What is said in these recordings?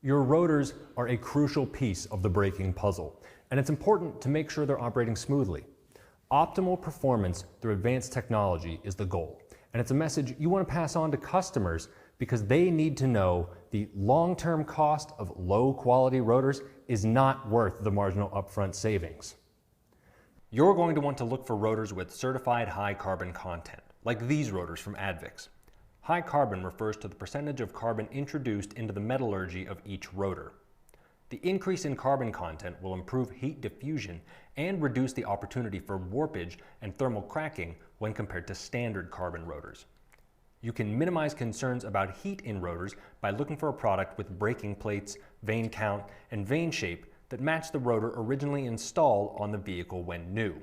Your rotors are a crucial piece of the braking puzzle, and it's important to make sure they're operating smoothly. Optimal performance through advanced technology is the goal, and it's a message you want to pass on to customers because they need to know the long-term cost of low-quality rotors is not worth the marginal upfront savings. You're going to want to look for rotors with certified high carbon content, like these rotors from ADVICS. High carbon refers to the percentage of carbon introduced into the metallurgy of each rotor. The increase in carbon content will improve heat diffusion and reduce the opportunity for warpage and thermal cracking when compared to standard carbon rotors. You can minimize concerns about heat in rotors by looking for a product with braking plates, vane count, and vane shape that match the rotor originally installed on the vehicle when new.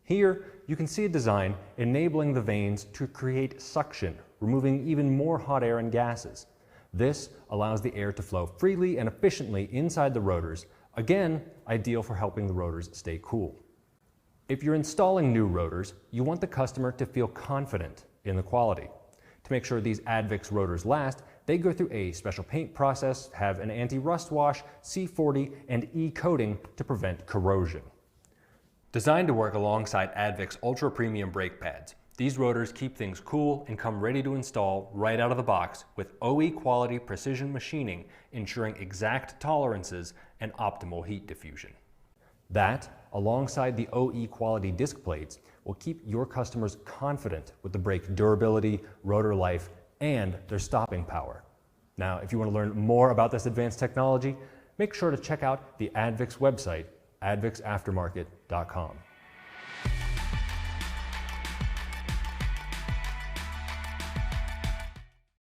Here, you can see a design enabling the vanes to create suction, removing even more hot air and gases. This allows the air to flow freely and efficiently inside the rotors, again, ideal for helping the rotors stay cool. If you're installing new rotors, you want the customer to feel confident in the quality. To make sure these ADVICS rotors last, they go through a special paint process, have an anti-rust wash, C40, and E-coating to prevent corrosion. Designed to work alongside ADVICS Ultra Premium brake pads, these rotors keep things cool and come ready to install right out of the box with OE quality precision machining, ensuring exact tolerances and optimal heat diffusion. That, alongside the OE quality disc plates, will keep your customers confident with the brake durability, rotor life, and their stopping power. Now, if you want to learn more about this advanced technology, make sure to check out the ADVICS website, advicsaftermarket.com.